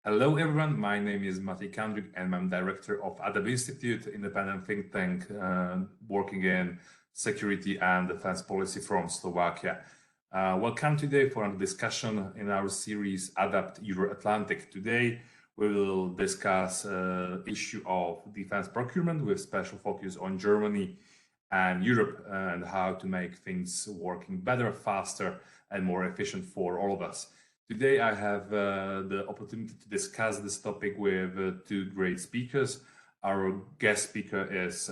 Hello everyone, my name is Matej Kandrik and I'm director of Adabe Institute, independent think tank working in security and defense policy from Slovakia. Welcome today for a discussion in our series Adapt Euro-Atlantic. Today we will discuss issue of defense procurement with special focus on Germany and Europe and how to make things working better, faster and more efficient for all of us. Today I have the opportunity to discuss this topic with two great speakers. Our guest speaker is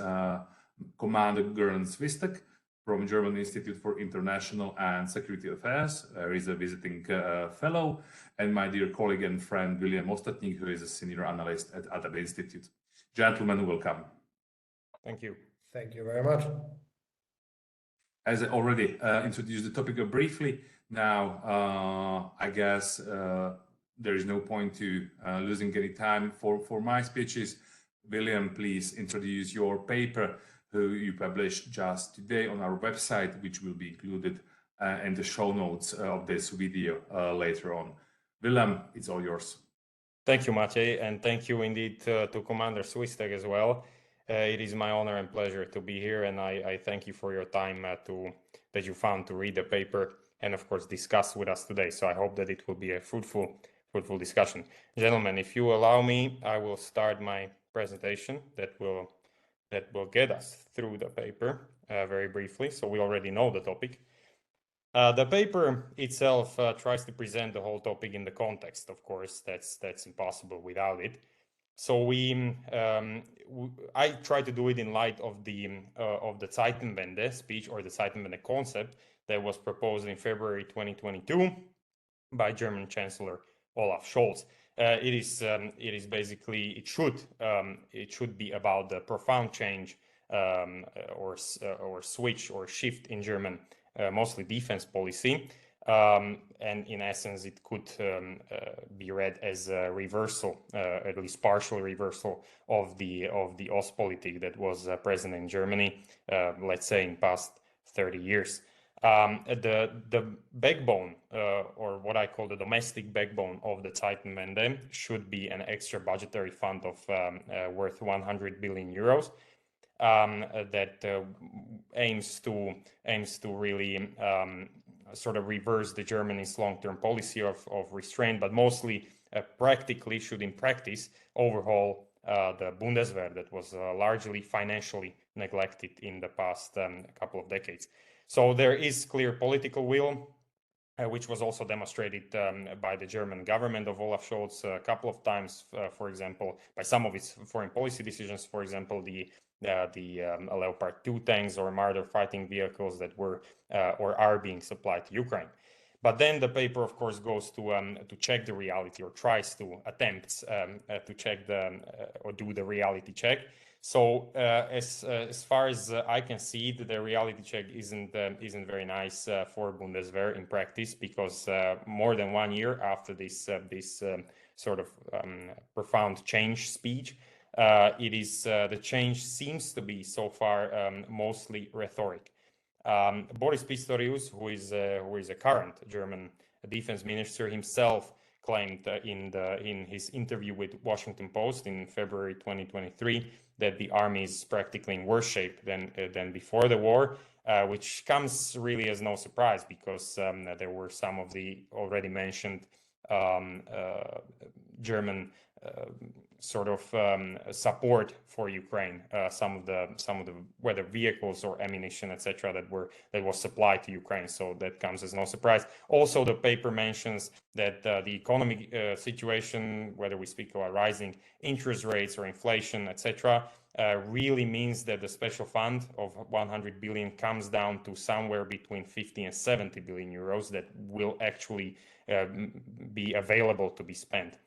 Commander Gernot Swistek from German Institute for International and Security Affairs. He's a visiting fellow, and my dear colleague and friend Viliam Ostatník, who is a senior analyst at Adabe Institute. Gentlemen, welcome. Thank you. Thank you very much. As I already introduced the topic briefly, now I guess there is no point to losing any time for my speeches. Viliam, please introduce your paper who you published just today on our website, which will be included in the show notes of this video later on. Viliam, it's all yours. Thank you, Matej, and thank you indeed to Commander Swistek as well. It is my honor and pleasure to be here, and I thank you for your time that you found to read the paper and of course discuss with us today. So I hope that it will be a fruitful discussion. Gentlemen, if you allow me, I will start my presentation that will get us through the paper very briefly. So we already know the topic. The paper itself tries to present the whole topic in the context. Of course, that's impossible without it. So I try to do it in light of the Zeitenwende speech, or the Zeitenwende concept that was proposed in February 2022 by German Chancellor Olaf Scholz. It is basically, it should be about the profound change or switch or shift in German mostly defense policy. And in essence, it could be read as a reversal, at least partial reversal of the Ostpolitik that was present in Germany, let's say in past 30 years. The backbone, or what I call the domestic backbone of the Zeitenwende, should be an extra budgetary fund of worth 100 billion euros that aims to really sort of reverse the Germany's long-term policy of restraint, but mostly practically should in practice overhaul the Bundeswehr that was largely financially neglected in the past couple of decades. So there is clear political will, which was also demonstrated by the German government of Olaf Scholz a couple of times, for example, by some of its foreign policy decisions, for example, the Leopard 2 tanks or Marder fighting vehicles that were or are being supplied to Ukraine. But then the paper, of course, goes to check the reality, or tries to attempt to check or do the reality check. So as far as I can see, the reality check isn't very nice for Bundeswehr in practice, because more than 1 year after this sort of profound change speech, the change seems to be so far mostly rhetoric. Boris Pistorius, who is a current German defense minister, himself claimed in his interview with Washington Post in February 2023 that the army is practically in worse shape than before the war, which comes really as no surprise, because there were some of the already mentioned German sort of support for Ukraine, some of the whether vehicles or ammunition, etc., that was supplied to Ukraine. So that comes as no surprise. Also, the paper mentions that the economic situation, whether we speak about rising interest rates or inflation, etc., really means that the special fund of 100 billion comes down to somewhere between 50 and 70 billion euros that will actually be available to be spent.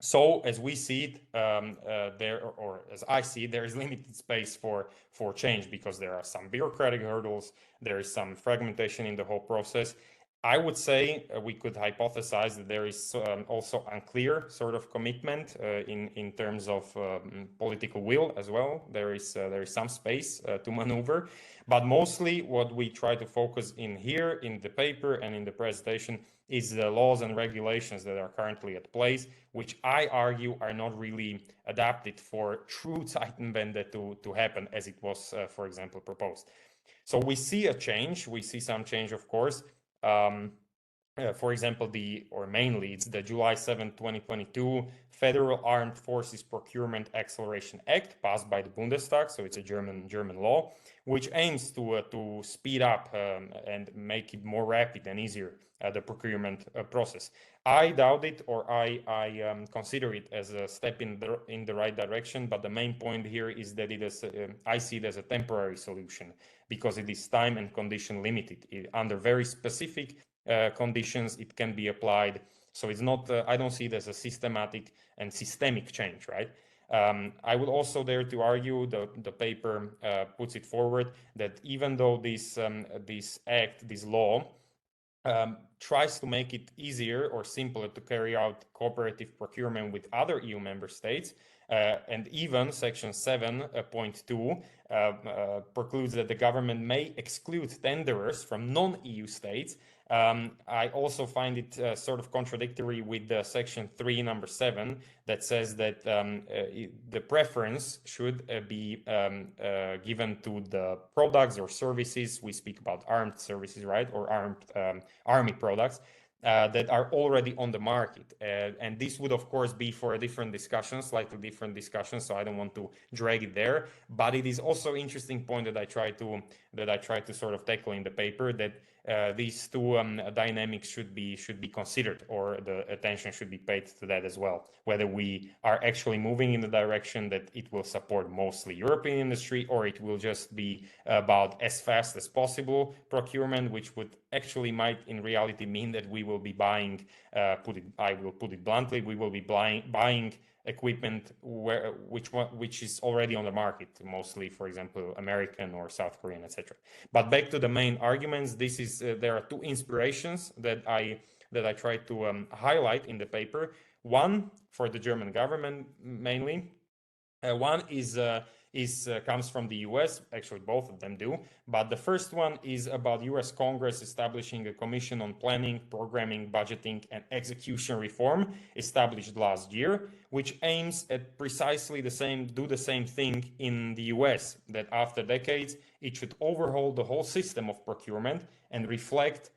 So as we see it, as I see it, there is limited space for change, because there are some bureaucratic hurdles, there is some fragmentation in the whole process. I would say we could hypothesize that there is also unclear sort of commitment in terms of political will as well. There is some space to maneuver, but mostly what we try to focus in here in the paper and in the presentation is the laws and regulations that are currently at place, which I argue are not really adapted for true Zeitenwende to happen as it was, for example, proposed. So we see a change. We see some change, of course. For example, mainly it's the July 7, 2022 Federal Armed Forces Procurement Acceleration Act passed by the Bundestag. So it's a German law, which aims to speed up and make it more rapid and easier the procurement process. I doubt it, or I consider it as a step in the right direction. But the main point here is that it is I see it as a temporary solution because it is time and condition limited. Under very specific conditions, it can be applied. So it's not, I don't see it as a systematic and systemic change, right? I would also dare to argue, the paper puts it forward, that even though this law tries to make it easier or simpler to carry out cooperative procurement with other EU member states, and even Section 7.2 precludes that the government may exclude tenderers from non-EU states. I also find it sort of contradictory with the Section 3, number 7, that says that the preference should be given to the products or services. We speak about armed services, right, or armed army products that are already on the market. And this would, of course, be for a different discussion, slightly different discussion, so I don't want to drag it there. But it is also interesting point that I try to sort of tackle in the paper, that these two dynamics should be considered, or the attention should be paid to that as well. Whether we are actually moving in the direction that it will support mostly European industry, or it will just be about as fast as possible procurement, which would actually might in reality mean that we will be buying, I will put it bluntly, we will be buying equipment which is already on the market, mostly, for example, American or South Korean, etc. But back to the main arguments, there are two inspirations that I try to highlight in the paper. One for the German government mainly. One comes from the US, actually both of them do, but the first one is about US Congress establishing a commission on planning, programming, budgeting, and execution reform established last year, which aims at precisely the same thing in the US, that after decades, it should overhaul the whole system of procurement and reflect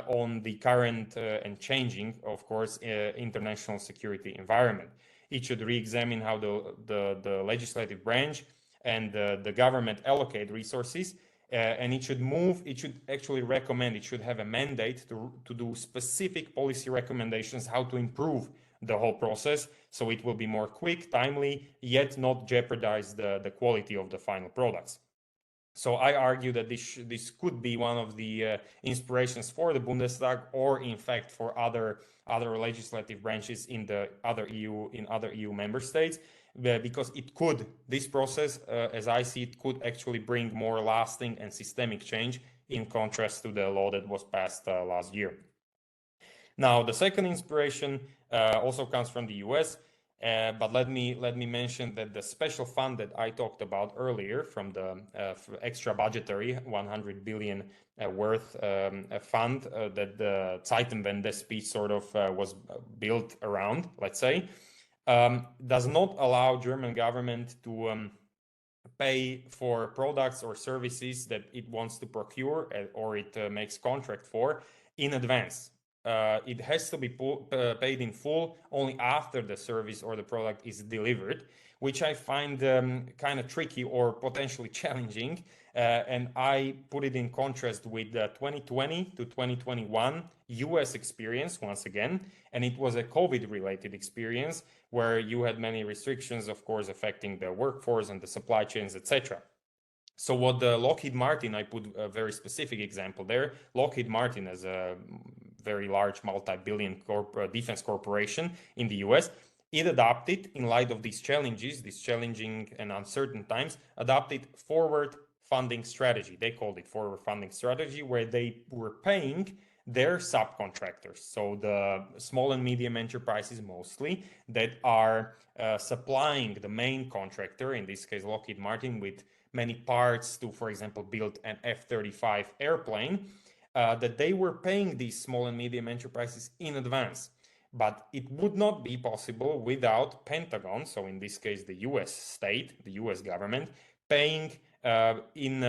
on the current and changing, of course, international security environment. It should re-examine how the legislative branch and the government allocate resources, and it should actually recommend, it should have a mandate to do specific policy recommendations how to improve the whole process, so it will be more quick, timely, yet not jeopardize the quality of the final products. So I argue that this could be one of the inspirations for the Bundestag, or in fact for other legislative branches in other EU member states, because this process, as I see it, could actually bring more lasting and systemic change in contrast to the law that was passed last year. Now, the second inspiration also comes from the US. But let me mention that the special fund that I talked about earlier, from the extra budgetary 100 billion worth fund that the Zeitenwende speech sort of was built around, let's say, does not allow German government to pay for products or services that it wants to procure or it makes contract for in advance. It has to be paid in full only after the service or the product is delivered, which I find kind of tricky or potentially challenging. And I put it in contrast with the 2020 to 2021 US experience once again. And it was a COVID-related experience where you had many restrictions, of course, affecting the workforce and the supply chains, etc. So what the Lockheed Martin, I put a very specific example there. Lockheed Martin is a very large multi-billion defense corporation in the US. It adopted, in light of these challenging and uncertain times, adopted forward funding strategy. They called it forward funding strategy, where they were paying their subcontractors, so the small and medium enterprises mostly, that are supplying the main contractor, in this case Lockheed Martin, with many parts to, for example, build an F-35 airplane. that they were paying these small and medium enterprises in advance. But it would not be possible without Pentagon, so in this case the US state, the US government, paying in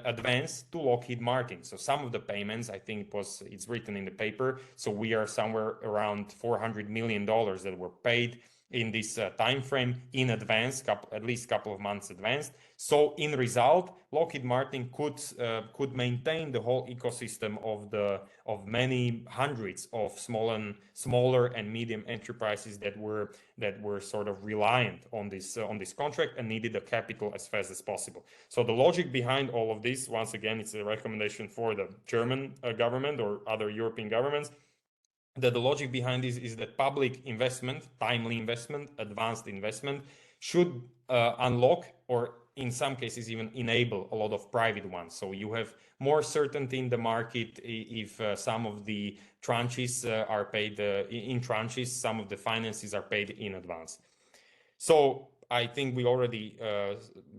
advance to Lockheed Martin. So some of the payments, I think it's written in the paper, so we are somewhere around $400 million that were paid in this time frame in advance, at least a couple of months advanced. So in result, Lockheed Martin could maintain the whole ecosystem of many hundreds of smaller and medium enterprises that were sort of reliant on this contract and needed the capital as fast as possible. So the logic behind all of this, once again, it's a recommendation for the German government or other European governments, that the logic behind this is that public investment, timely investment, advanced investment should unlock, or in some cases even enable, a lot of private ones. So you have more certainty in the market if some of the tranches are paid in tranches, some of the finances are paid in advance. So I think we already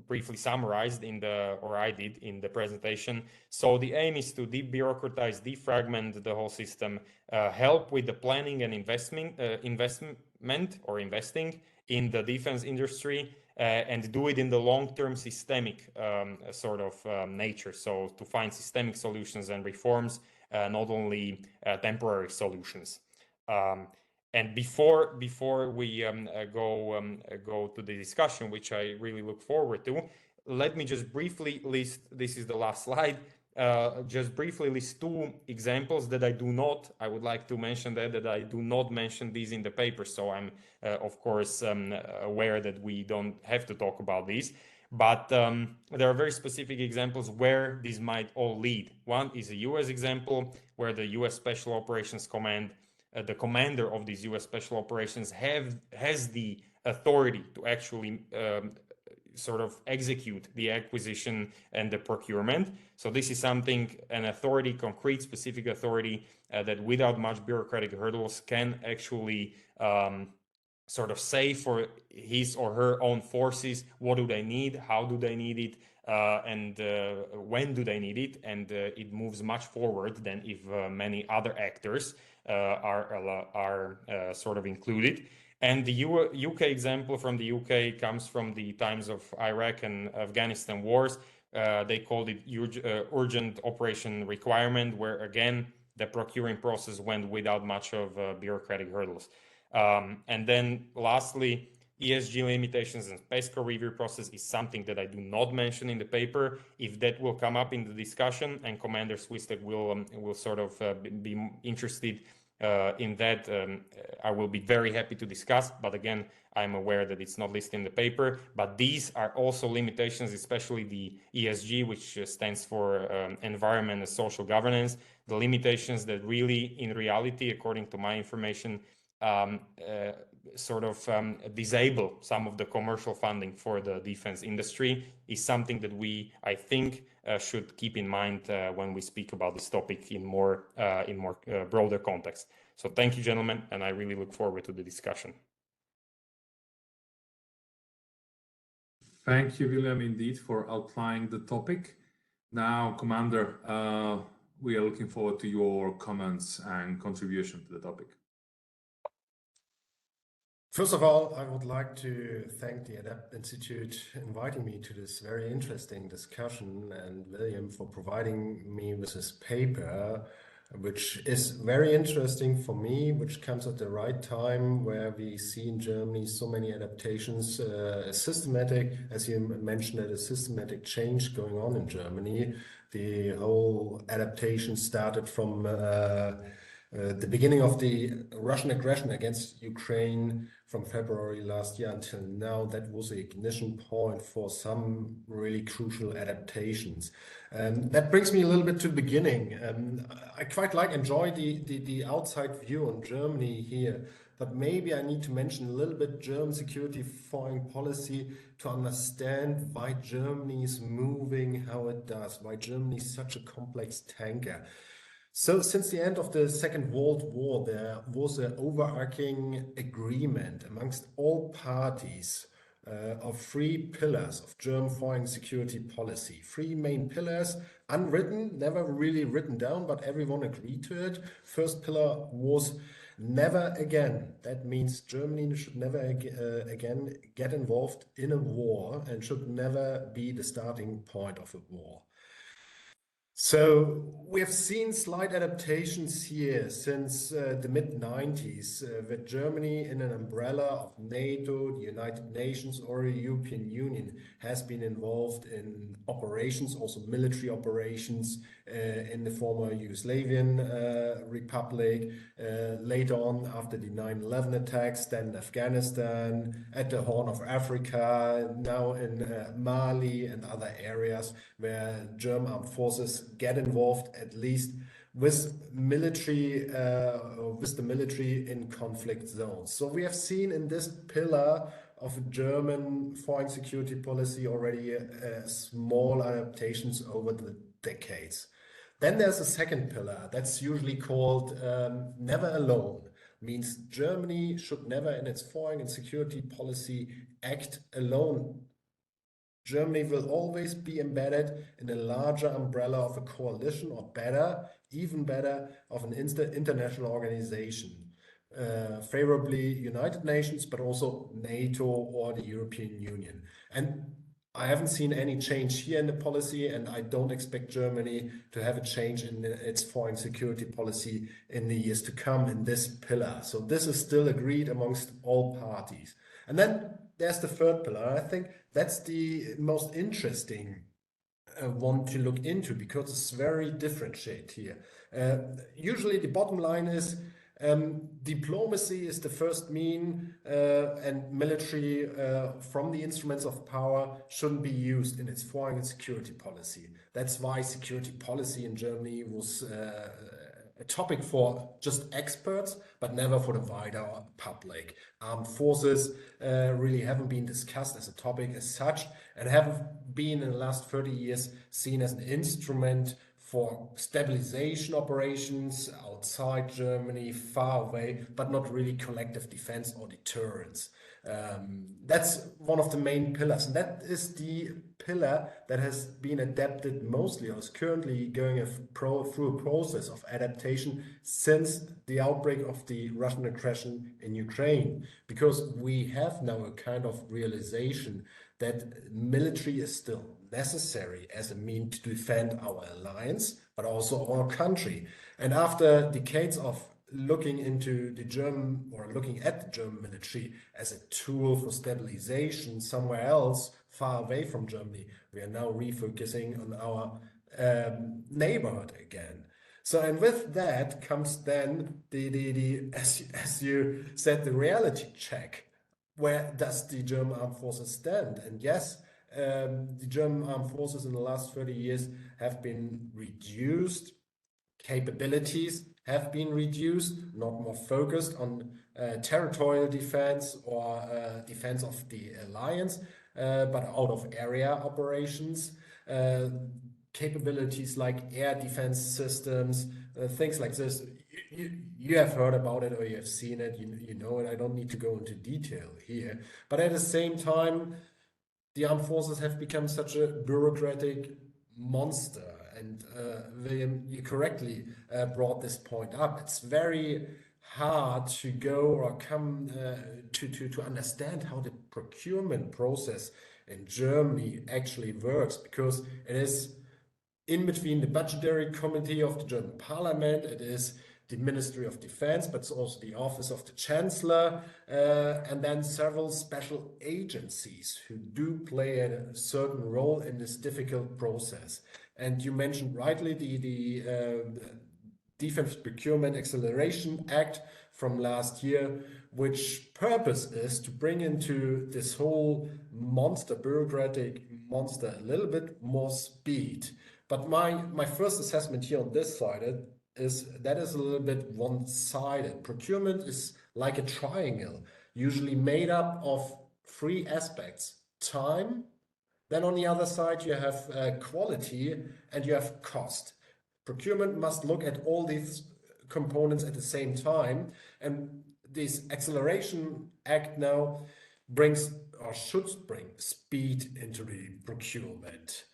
briefly summarized I did in the presentation. So the aim is to debureaucratize, defragment the whole system, help with the planning and investing in the defense industry, and do it in the long-term systemic nature. So to find systemic solutions and reforms, not only temporary solutions. And before we go to the discussion, which I really look forward to, let me just briefly list, this is the last slide, just briefly list two examples that I would like to mention that I do not mention these in the paper. So I'm, of course, aware that we don't have to talk about these. But there are very specific examples where this might all lead. One is a US example where the US Special Operations Command, the commander of these US Special Operations has the authority to actually execute the acquisition and the procurement. So this is something, an authority, concrete, specific authority that without much bureaucratic hurdles can actually say for his or her own forces, what do they need, how do they need it, and when do they need it, and it moves much forward than if many other actors are included. And the UK example from the UK comes from the times of Iraq and Afghanistan wars. They called it urgent operation requirement, where again the procuring process went without much of bureaucratic hurdles. And then lastly, ESG limitations and PESCO review process is something that I do not mention in the paper. If that will come up in the discussion and Commander Swistek will be interested in that, I will be very happy to discuss. But again, I'm aware that it's not listed in the paper. But these are also limitations, especially the ESG, which stands for environment and social governance. The limitations that really, in reality, according to my information, disable some of the commercial funding for the defense industry is something that we, I think, should keep in mind when we speak about this topic in more broader context. So thank you, gentlemen, and I really look forward to the discussion. Thank you, William, indeed, for outlining the topic. Now, Commander, we are looking forward to your comments and contribution to the topic. First of all, I would like to thank the ADAPT Institute inviting me to this very interesting discussion, and William for providing me with this paper, which is very interesting for me, which comes at the right time where we see in Germany so many adaptations, systematic, as you mentioned, a systematic change going on in Germany. The whole adaptation started from the beginning of the Russian aggression against Ukraine from February last year until now. That was the ignition point for some really crucial adaptations. That brings me a little bit to the beginning. I quite enjoy the outside view on Germany here, but maybe I need to mention a little bit German security foreign policy to understand why Germany is moving how it does, why Germany is such a complex tanker. So since the end of the Second World War, there was an overarching agreement amongst all parties of 3 pillars of German foreign security policy. 3 main pillars, unwritten, never really written down, but everyone agreed to it. First pillar was never again. That means Germany should never again get involved in a war and should never be the starting point of a war. So we have seen slight adaptations here since the mid-90s, with Germany in an umbrella of NATO, the United Nations or the European Union has been involved in operations, also military operations in the former Yugoslavian Republic, later on after the 9/11 attacks, then Afghanistan, at the Horn of Africa, now in Mali and other areas where German armed forces get involved at least with military, with the military in conflict zones. So we have seen in this pillar of German foreign security policy already small adaptations over the decades. Then there's a second pillar that's usually called never alone. Means Germany should never in its foreign and security policy act alone. Germany will always be embedded in a larger umbrella of a coalition, or better, even better, of an international organization. Favorably United Nations, but also NATO or the European Union. And I haven't seen any change here in the policy, and I don't expect Germany to have a change in its foreign security policy in the years to come in this pillar. So this is still agreed amongst all parties. And then there's the third pillar. I think that's the most interesting one to look into, because it's very differentiated here. Usually the bottom line is diplomacy is the first mean, and military from the instruments of power shouldn't be used in its foreign and security policy. That's why security policy in Germany was a topic for just experts, but never for the wider public. Armed forces really haven't been discussed as a topic as such, and have been in the last 30 years seen as an instrument for stabilization operations outside Germany, far away, but not really collective defense or deterrence. That's one of the main pillars, and that is the pillar that has been adapted mostly, or is currently going through a process of adaptation since the outbreak of the Russian aggression in Ukraine, because we have now a kind of realization that military is still necessary as a means to defend our alliance, but also our country. And after decades of looking into the German, or looking at the German military as a tool for stabilization somewhere else, far away from Germany, we are now refocusing on our neighborhood again. So, and with that comes then the as you said, the reality check. Where does the German armed forces stand? And yes, the German armed forces in the last 30 years have been reduced. Capabilities have been reduced, not more focused on territorial defense or defense of the alliance, but out of area operations. Capabilities like air defense systems, things like this. You have heard about it, or you have seen it, you know it. I don't need to go into detail here. But at the same time, the armed forces have become such a bureaucratic monster. And William, you correctly brought this point up. It's very hard to go or come to understand how the procurement process in Germany actually works, because it is in between the budgetary committee of the German parliament, it is the Ministry of Defense, but it's also the Office of the Chancellor, and then several special agencies who do play a certain role in this difficult process. And you mentioned rightly the Defense Procurement Acceleration Act from last year, which purpose is to bring into this whole monster, bureaucratic monster, a little bit more speed. But my first assessment here on this slide is that is a little bit one-sided. Procurement is like a triangle, usually made up of 3 aspects: time, then on the other side you have quality, and you have cost. Procurement must look at all these components at the same time, and this Acceleration Act now brings or should bring speed into the procurement.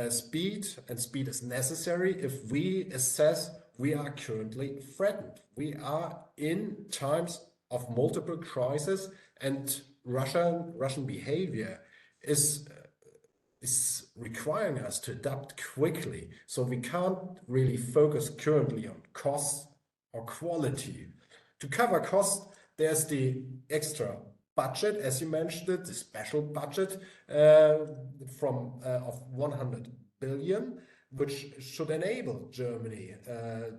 Speed is necessary if we assess we are currently threatened. We are in times of multiple crises, and Russian behavior is requiring us to adapt quickly. So we can't really focus currently on costs or quality. To cover costs, there's the extra budget, as you mentioned it, the special budget of 100 billion, which should enable Germany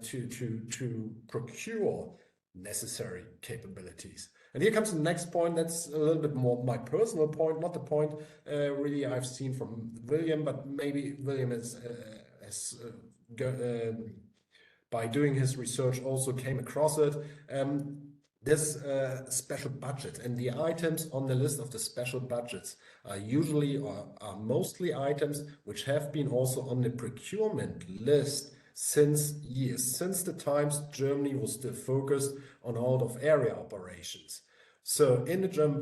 to procure necessary capabilities. And here comes the next point. That's a little bit more my personal point, not the point really I've seen from Viliam, but maybe Viliam by doing his research also came across it. This special budget and the items on the list of the special budgets are usually or are mostly items which have been also on the procurement list since years, since the times Germany was still focused on out-of-area operations. So in the German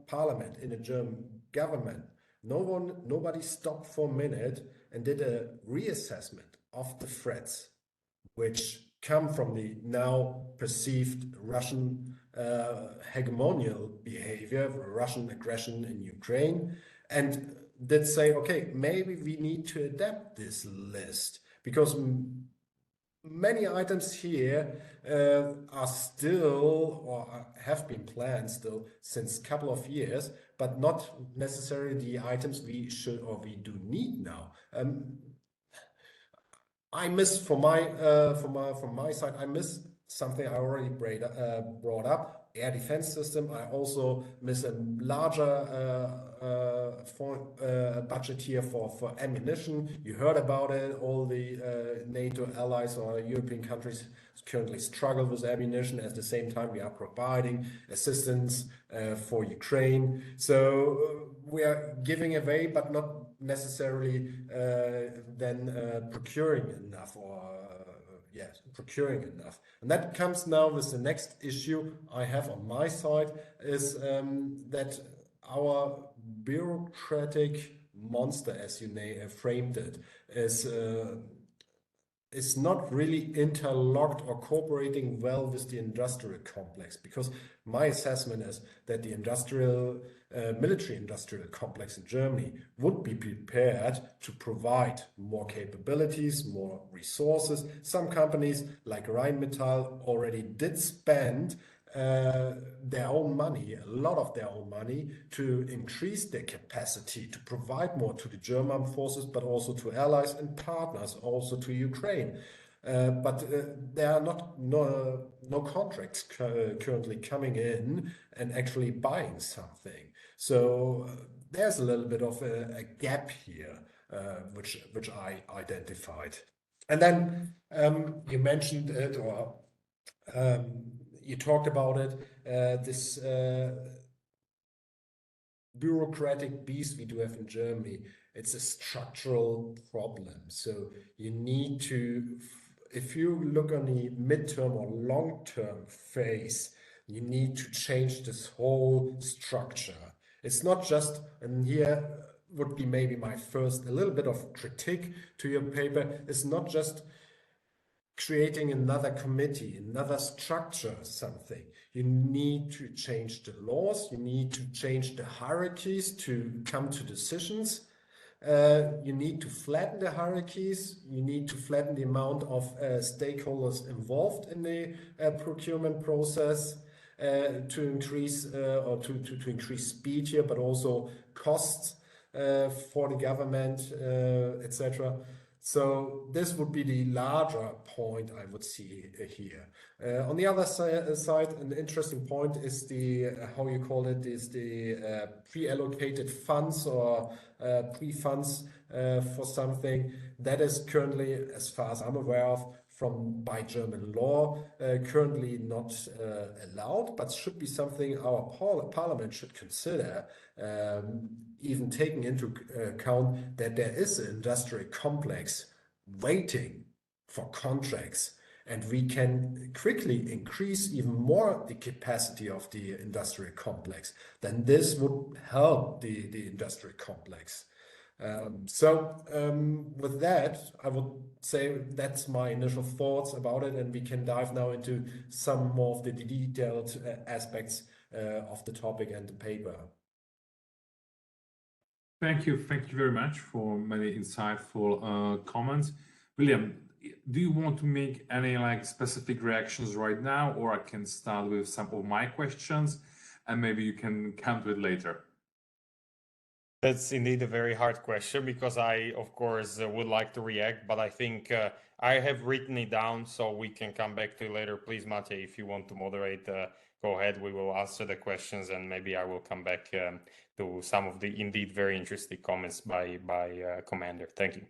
parliament, in the German government, nobody stopped for a minute and did a reassessment of the threats which come from the now perceived Russian hegemonial behavior, Russian aggression in Ukraine, and did say, okay, maybe we need to adapt this list, because many items here are still or have been planned still since a couple of years, but not necessarily the items we should or we do need now. I miss from my side, I miss something I already brought up, air defense system. I also miss a larger budget here for ammunition. You heard about it. All the NATO allies or European countries currently struggle with ammunition. At the same time, we are providing assistance for Ukraine. So we are giving away, but not necessarily then procuring enough procuring enough. And that comes now with the next issue I have on my side is that our bureaucratic monster, as you framed it, is not really interlocked or cooperating well with the industrial complex, because my assessment is that the military-industrial complex in Germany would be prepared to provide more capabilities, more resources. Some companies like Rheinmetall already did spend their own money, a lot of their own money, to increase their capacity to provide more to the German forces, but also to allies and partners, also to Ukraine. But there are no contracts currently coming in and actually buying something. So there's a little bit of a gap here, which I identified. And then you mentioned it, or you talked about it, this bureaucratic beast we do have in Germany. It's a structural problem. So you need to, if you look on the midterm or long-term phase, you need to change this whole structure. It's not just, and here would be maybe my first, a little bit of critique to your paper, it's not just creating another committee, another structure, something. You need to change the laws, you need to change the hierarchies to come to decisions. You need to flatten the hierarchies, you need to flatten the amount of stakeholders involved in the procurement process to increase or to increase speed here, but also costs for the government, etc. So this would be the larger point I would see here. On the other side, an interesting point is the, how you call it, is the pre-allocated funds or pre-funds for something that is currently, as far as I'm aware of, by German law, currently not allowed, but should be something our parliament should consider, even taking into account that there is an industrial complex waiting for contracts. and we can quickly increase even more the capacity of the industrial complex, then this would help the industrial complex. With that, I would say that's my initial thoughts about it, and we can dive now into some more of the detailed aspects of the topic and the paper. Thank you very much for many insightful comments. William, do you want to make any specific reactions right now, or I can start with some of my questions and maybe you can come to it later? That's indeed a very hard question, because I, of course, would like to react, but I think I have written it down so we can come back to it later. Please, Matej, if you want to moderate, go ahead. We will answer the questions, and maybe I will come back to some of the indeed very interesting comments by Commander. Thank you.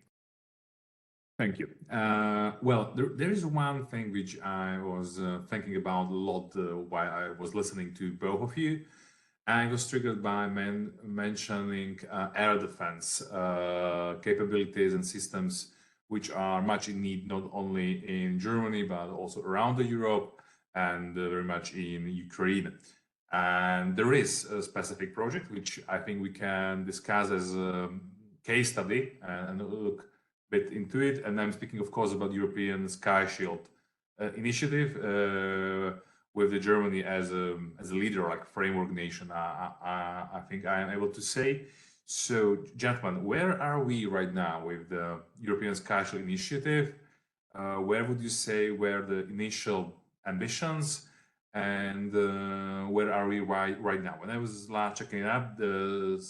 Thank you. Well, there is one thing which I was thinking about a lot while I was listening to both of you. I was triggered by mentioning air defense capabilities and systems which are much in need, not only in Germany, but also around Europe and very much in Ukraine. And there is a specific project which I think we can discuss as a case study and look a bit into it. And I'm speaking, of course, about European Sky Shield initiative. With Germany as a leader, like framework nation, I think I am able to say. So, gentlemen, where are we right now with the European Sky Shield initiative? Where would you say were the initial ambitions, and where are we right now? When I was last checking up, the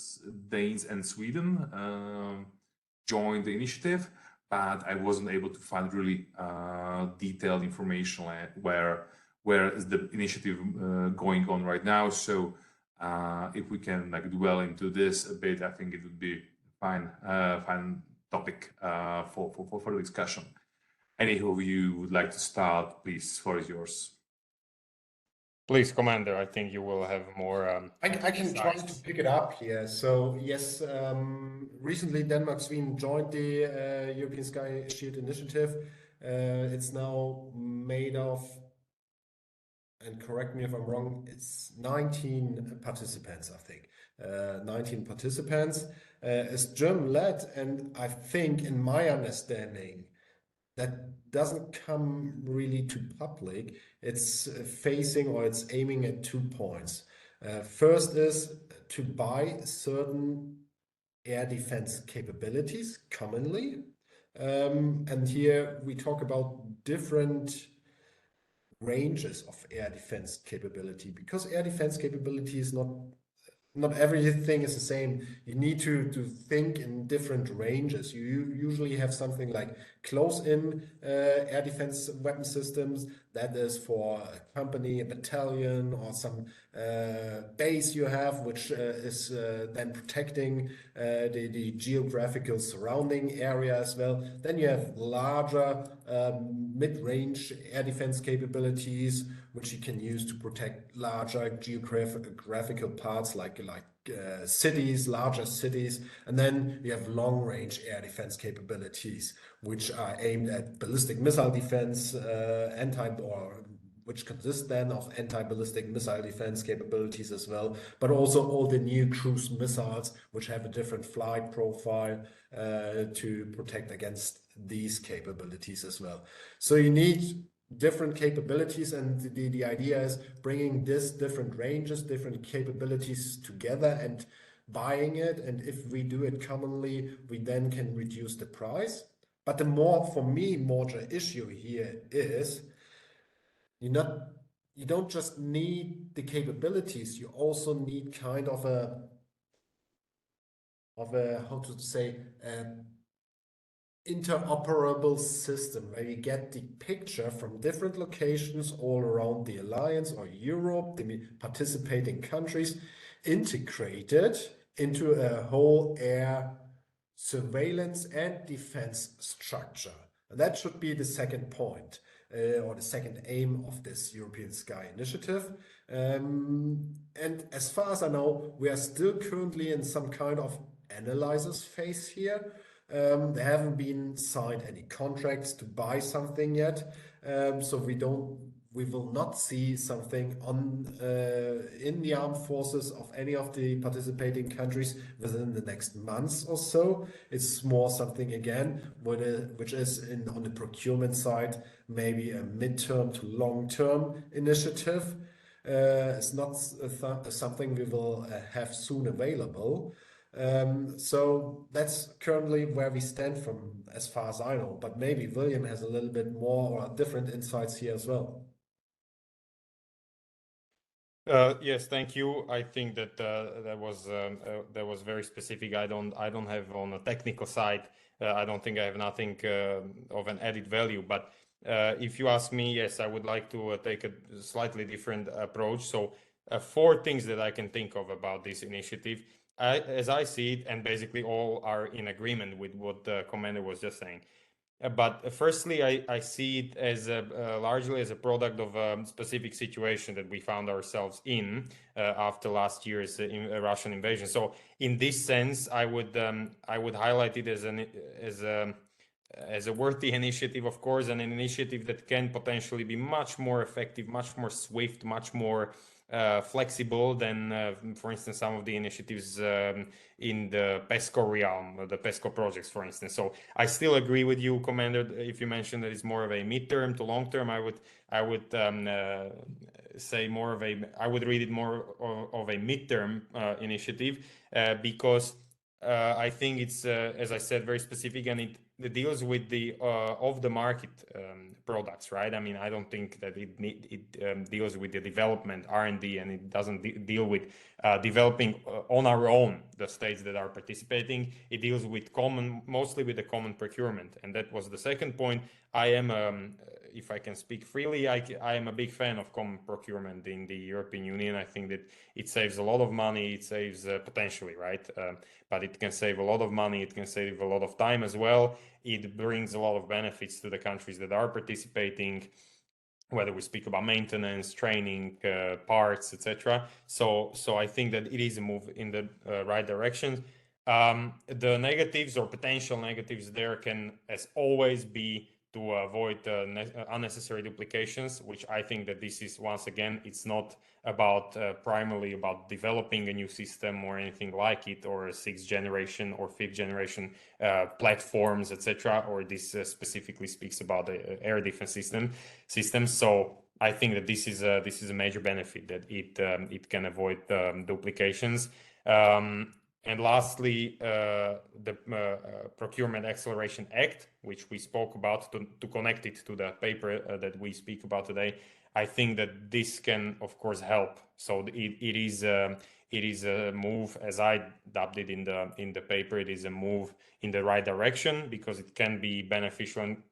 Danes and Sweden joined the initiative, but I wasn't able to find really detailed information where is the initiative going on right now. So if we can dwell into this a bit, I think it would be fine topic for further discussion. Any of you would like to start, please, floor is yours. Please, Commander, I think you will have more I can try to pick it up here. So yes, recently Denmark, Sweden joined the European Sky Shield initiative. It's now made of, and correct me if I'm wrong, it's 19 participants, I think. 19 participants. It's German-led, and I think, in my understanding, that doesn't come really to public. It's facing, or it's aiming at 2 points. First is to buy certain air defense capabilities commonly. And here we talk about different ranges of air defense capability, because air defense capability is not everything is the same. You need to think in different ranges. You usually have something like close-in air defense weapon systems. That is for a company, a battalion, or some base you have, which is then protecting the geographical surrounding area as well. Then you have larger mid-range air defense capabilities, which you can use to protect larger geographical parts like cities, larger cities. And then you have long-range air defense capabilities, which are aimed at ballistic missile defense, which consist then of anti-ballistic missile defense capabilities as well, but also all the new cruise missiles, which have a different flight profile to protect against these capabilities as well. So you need different capabilities, and the idea is bringing this different ranges, different capabilities together and buying it. And if we do it commonly, we then can reduce the price. But the for me, major issue here is you don't just need the capabilities, you also need kind of a how to say, interoperable system where you get the picture from different locations all around the alliance or Europe, the participating countries, integrated into a whole air surveillance and defense structure. And that should be the second point, or the second aim of this European Sky Initiative. And as far as I know, we are still currently in some kind of analysis phase here. There haven't been signed any contracts to buy something yet. So we will not see something in the armed forces of any of the participating countries within the next months or so. It's more something again, which is on the procurement side, maybe a midterm to long-term initiative. It's not something we will have soon available. So that's currently where we stand from, as far as I know. But maybe William has a little bit more or different insights here as well. Yes, thank you. I think that that was very specific. I don't have on the technical side. I don't think I have nothing of an added value. But if you ask me, yes, I would like to take a slightly different approach. So 4 things that I can think of about this initiative, as I see it, and basically all are in agreement with what the commander was just saying. But firstly, I see it as largely as a product of a specific situation that we found ourselves in after last year's Russian invasion. So in this sense, I would highlight it as a worthy initiative, of course, and an initiative that can potentially be much more effective, much more swift, much more flexible than, for instance, some of the initiatives in the PESCO realm, the PESCO projects, for instance. So I still agree with you, Commander. If you mentioned that it's more of a midterm to long term, I would say more of a. I would read it more of a midterm initiative because I think it's, as I said, very specific, and it deals with the off the market products, right? I mean, I don't think that it deals with the development R&D, and it doesn't deal with developing on our own the states that are participating. It deals with mostly with the common procurement, and that was the second point. I am, if I can speak freely, I am a big fan of common procurement in the European Union. I think that it saves a lot of money. It saves potentially, right? But it can save a lot of money. It can save a lot of time as well. It brings a lot of benefits to the countries that are participating, whether we speak about maintenance, training, parts, etc. So I think that it is a move in the right direction. The negatives or potential negatives there can, as always, be to avoid unnecessary duplications, which I think that this is, once again, it's not about primarily about developing a new system or anything like it, or a 6th generation or 5th generation platforms, etc. Or this specifically speaks about the air defense systems. So I think that this is a major benefit, that it can avoid duplications. And lastly, the Procurement Acceleration Act, which we spoke about, to connect it to the paper that we speak about today. I think that this can, of course, help. So it is a move, as I dubbed it in the paper. It is a move in the right direction because it can be beneficial. And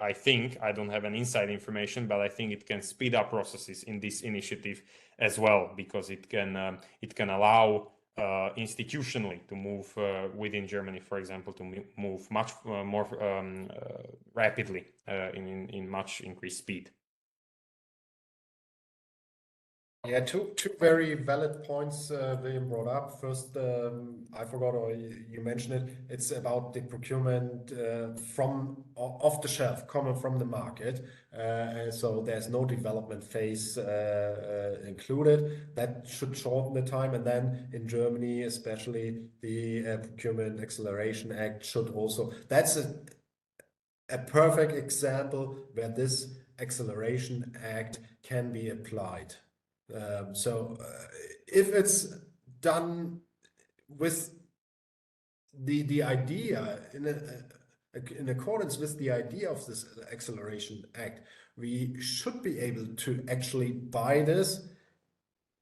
I think, I don't have an inside information, but I think it can speed up processes in this initiative as well, because it can allow institutionally to move within Germany, for example, to move much more rapidly in much increased speed. Yeah, two very valid points William brought up. First, I forgot, or you mentioned it. It's about the procurement from off the shelf, coming from the market. So there's no development phase included. That should shorten the time. And then in Germany, especially, the Procurement Acceleration Act should also. That's a perfect example where this Acceleration Act can be applied. So if it's done with the idea in accordance with the idea of this Acceleration Act, we should be able to actually buy this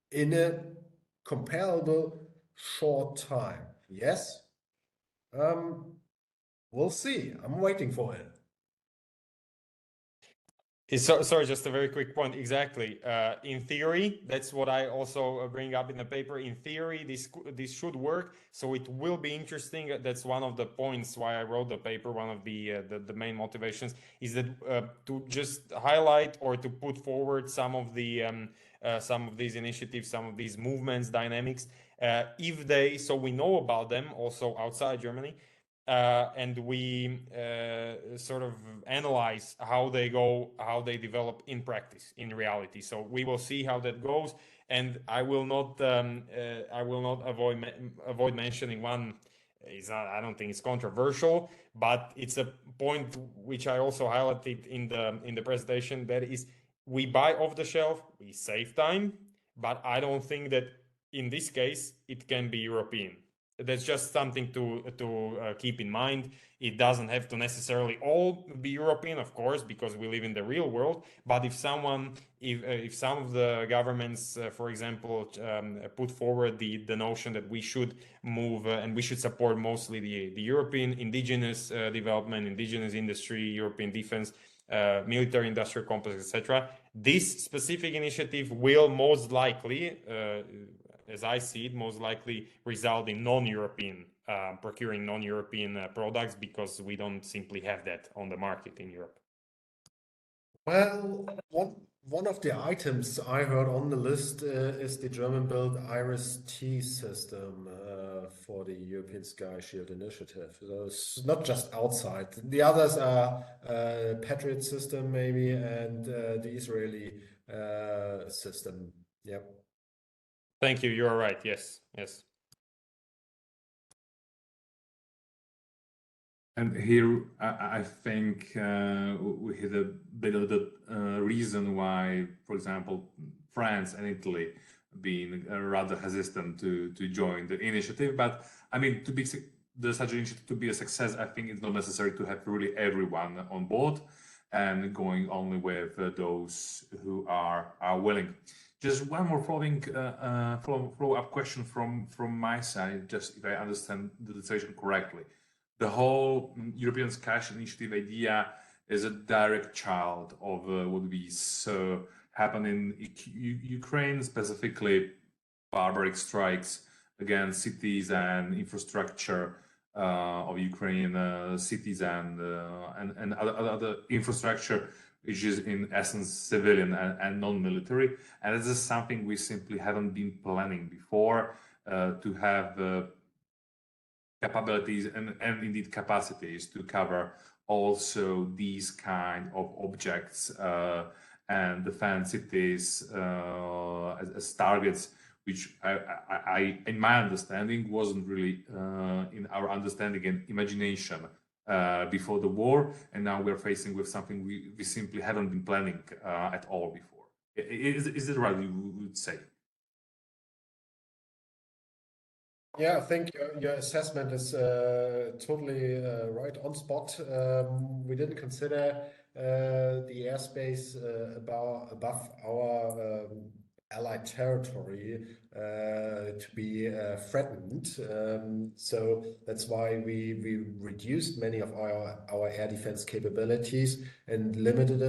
in a comparable short time. Yes, we'll see. I'm waiting for it. Sorry, just a very quick point. Exactly. In theory, that's what I also bring up in the paper. In theory, this should work. So it will be interesting. That's one of the points why I wrote the paper. One of the main motivations is that to just highlight or to put forward some of these initiatives, some of these movements, dynamics. So we know about them also outside Germany. and we sort of analyze how they go, how they develop in practice, in reality. So we will see how that goes, and I will not avoid mentioning one. I don't think it's controversial, but it's a point which I also highlighted in the presentation. That is, we buy off the shelf, we save time, but I don't think that in this case it can be European. That's just something to keep in mind. It doesn't have to necessarily all be European, of course, because we live in the real world. But if some of the governments, for example, put forward the notion that we should move and we should support mostly the European indigenous development, indigenous industry, European defense, military industrial complex, etc., this specific initiative will most likely, as I see it, most likely result in non-European procuring non-European products, because we don't simply have that on the market in Europe. Well, one of the items I heard on the list is the German-built IRIS-T system for the European Sky Shield Initiative. So it's not just outside. The others are Patriot system maybe, and the Israeli system. Yep. Thank you. You are right. Yes. Yes. And here, I think we hit a bit of the reason why, for example, France and Italy being rather hesitant to join the initiative. But I mean, such an initiative to be a success, I think it's not necessary to have really everyone on board and going only with those who are willing. Just one more follow-up question from my side, just if I understand the situation correctly. The whole European Sky Shield Initiative idea is a direct child of what we saw happen in Ukraine, specifically barbaric strikes against cities and infrastructure of Ukrainian cities and other infrastructure, which is in essence civilian and non-military. And this is something we simply haven't been planning before, to have capabilities and indeed capacities to cover also these kind of objects and defend cities as targets, which I in my understanding wasn't really in our understanding and imagination before the war, and now we're facing with something we simply haven't been planning at all before. Is it right, you would say? Yeah, I think your assessment is totally right on spot. We didn't consider the airspace above our allied territory to be threatened. So that's why we reduced many of our air defense capabilities and limited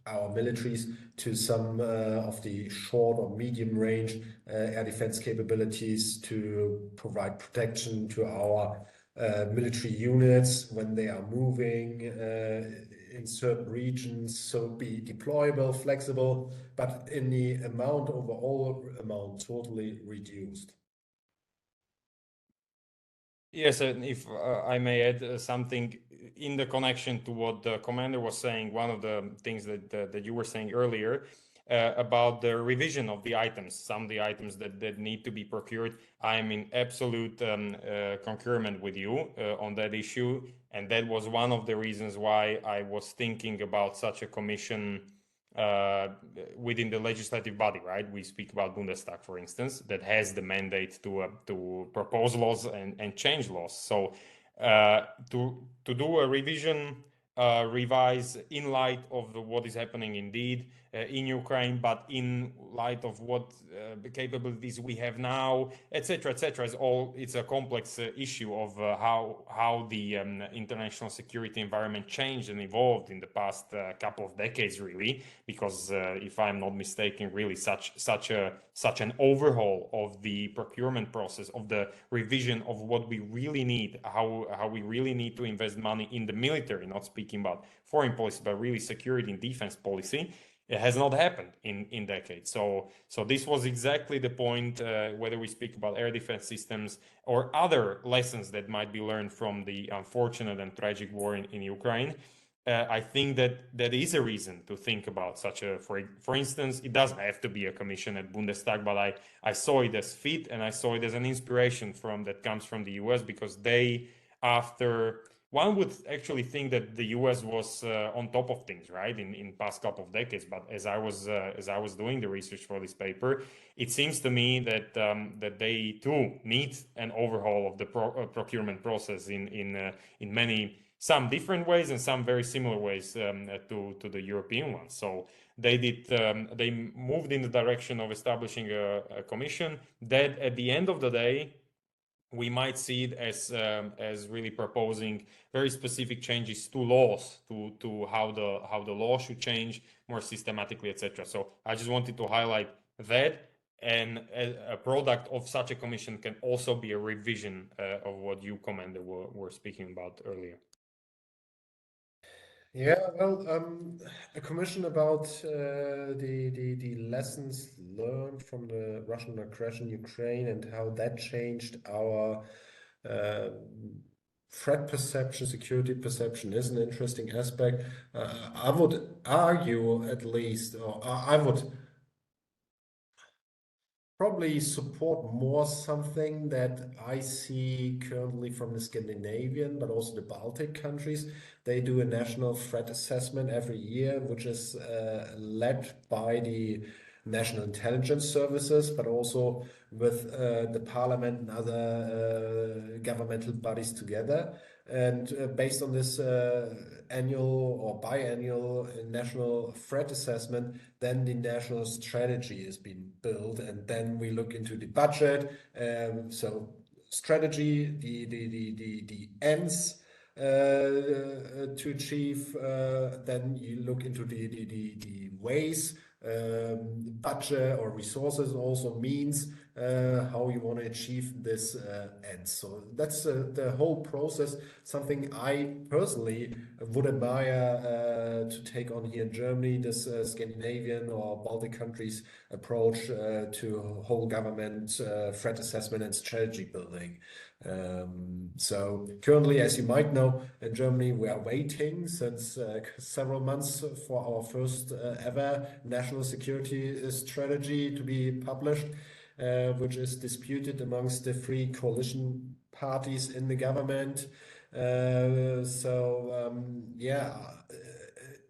our militaries to some of the short or medium range air defense capabilities to provide protection to our military units when they are moving in certain regions, so be deployable, flexible, but in the overall amount, totally reduced. Yes, and if I may add something in the connection to what the commander was saying, one of the things that you were saying earlier about the revision of the items, some of the items that need to be procured, I'm in absolute concurrent with you on that issue. And that was one of the reasons why I was thinking about such a commission within the legislative body, right? We speak about Bundestag, for instance, that has the mandate to propose laws and change laws. So to do a revision, revise in light of what is happening indeed in Ukraine, but in light of what capabilities we have now, etc., etc. It's a complex issue of how the international security environment changed and evolved in the past couple of decades, really. Because if I'm not mistaken, really such an overhaul of the procurement process, of the revision of what we really need, how we really need to invest money in the military, not speaking about foreign policy, but really security and defense policy, it has not happened in decades. So this was exactly the point, whether we speak about air defense systems or other lessons that might be learned from the unfortunate and tragic war in Ukraine. I think that is a reason to think about such a, for instance, it doesn't have to be a commission at Bundestag, but I saw it as fit, and I saw it as an inspiration that comes from the US, because they, after, one would actually think that the US was on top of things, right, in past couple of decades. But as I was doing the research for this paper, it seems to me that that they too need an overhaul of the procurement process in some different ways and some very similar ways to the European ones. So they moved in the direction of establishing a commission that, at the end of the day, we might see it as really proposing very specific changes to laws, to how the law should change more systematically, etc. So I just wanted to highlight that, and a product of such a commission can also be a revision of what you, Commander, were speaking about earlier. Yeah, well, a commission about the lessons learned from the Russian aggression in Ukraine and how that changed our threat perception, security perception is an interesting aspect. I would argue, at least, or I would probably support more something that I see currently from the Scandinavian, but also the Baltic countries. They do a national threat assessment every year, which is led by the national intelligence services, but also with the parliament and other governmental bodies together. And based on this annual or biannual national threat assessment, then the national strategy is being built, and then we look into the budget. So strategy, the ends to achieve. Then you look into the ways. Budget or resources also means how you want to achieve this end. So that's the whole process, something I personally would admire to take on here in Germany, this Scandinavian or Baltic countries approach to whole government threat assessment and strategy building. So currently, as you might know, in Germany, we are waiting since several months for our first ever national security strategy to be published, which is disputed amongst the three coalition parties in the government. Yeah,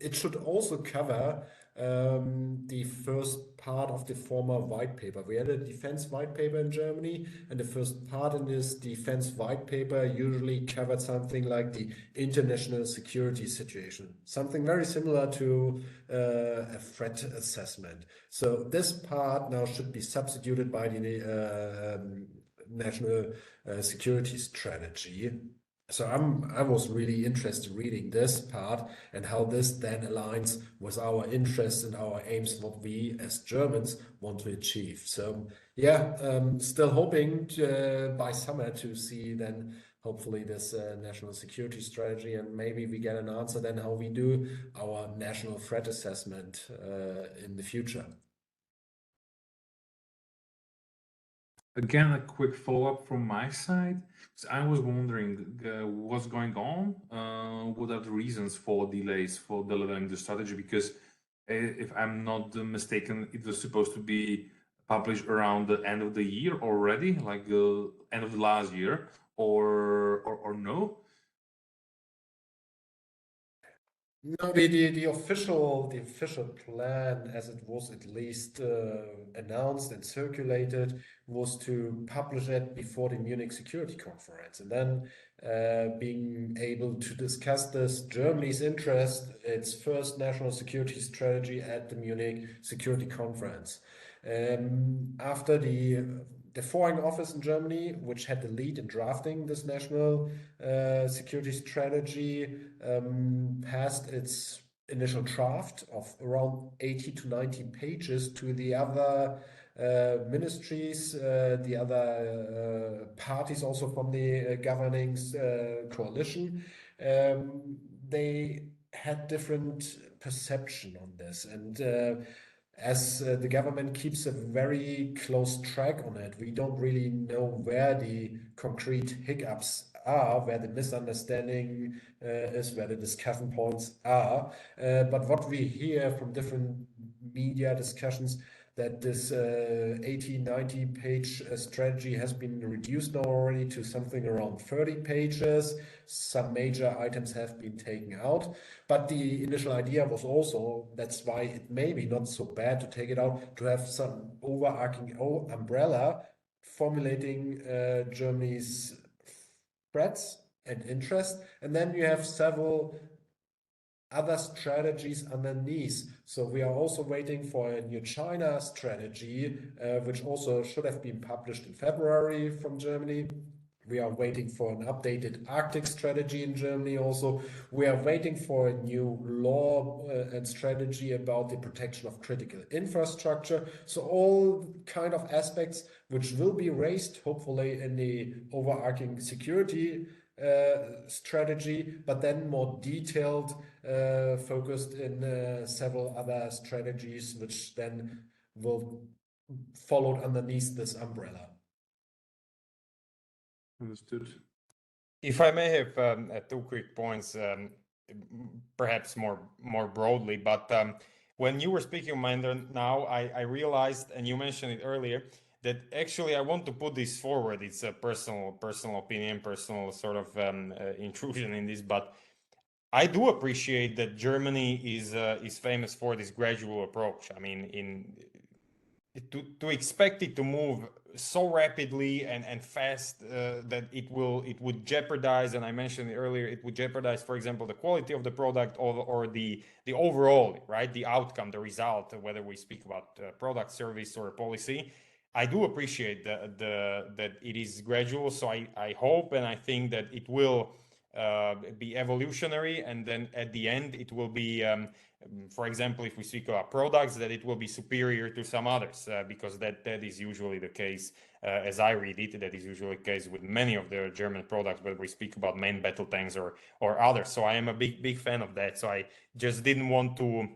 it should also cover the first part of the former white paper. We had a defense white paper in Germany, and the first part in this defense white paper usually covered something like the international security situation, something very similar to a threat assessment. So this part now should be substituted by the national security strategy. So I was really interested reading this part and how this then aligns with our interests and our aims, what we as Germans want to achieve. So yeah, still hoping by summer to see then hopefully this national security strategy, and maybe we get an answer then how we do our national threat assessment in the future. Again, a quick follow-up from my side. So I was wondering what's going on. What are the reasons for delays for delivering the strategy? Because if I'm not mistaken, it was supposed to be published around the end of the year already, like the end of the last year, or no? No, the official plan, as it was at least announced and circulated, was to publish it before the Munich Security Conference, and then being able to discuss this Germany's interest, its first national security strategy at the Munich Security Conference. After the Foreign Office in Germany, which had the lead in drafting this national security strategy, passed its initial draft of around 80 to 90 pages to the other ministries, the other parties also from the governing coalition. They had different perception on this. And as the government keeps a very close track on it, we don't really know where the concrete hiccups are, where the misunderstanding is, where the discussion points are. But what we hear from different media discussions, that this 80, 90 page strategy has been reduced now already to something around 30 pages. Some major items have been taken out, but the initial idea was also, that's why it may be not so bad to take it out, to have some overarching umbrella formulating Germany's threats and interests, and then you have several other strategies underneath. So we are also waiting for a new China strategy, which also should have been published in February from Germany. We are waiting for an updated Arctic strategy in Germany also. We are waiting for a new law and strategy about the protection of critical infrastructure. So all kind of aspects which will be raised, hopefully, in the overarching security strategy, but then more detailed, focused in several other strategies, which then will follow underneath this umbrella. Understood. If I may have 2 quick points, perhaps more broadly, but when you were speaking, Mander, now I realized, and you mentioned it earlier, that actually I want to put this forward. It's a personal opinion, personal sort of intrusion in this, but I do appreciate that Germany is famous for this gradual approach. I mean, to expect it to move so rapidly and fast that it would jeopardize, and I mentioned it earlier, it would jeopardize, for example, the quality of the product or the overall, right, the outcome, the result, whether we speak about product, service, or policy. I do appreciate that it is gradual, so I hope and I think that it will be evolutionary, and then at the end it will be, for example, if we speak about products, that it will be superior to some others, because that is usually the case, as I read it, that is usually the case with many of the German products, whether we speak about main battle tanks or others. So I am a big fan of that. So I just didn't want to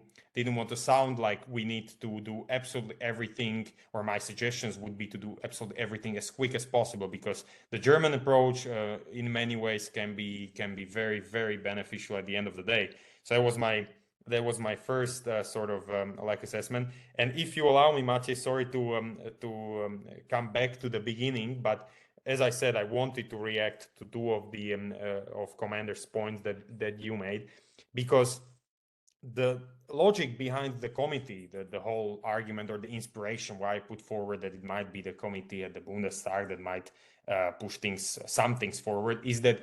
sound like we need to do absolutely everything, or my suggestions would be to do absolutely everything as quick as possible, because the German approach in many ways can be very, very beneficial at the end of the day. So that was my first sort of assessment. And if you allow me, Maciej, sorry to come back to the beginning, but as I said, I wanted to react to 2 of the of Commander's points that you made, because the logic behind the committee, the whole argument or the inspiration why I put forward that it might be the committee at the Bundestag that might push some things forward, is that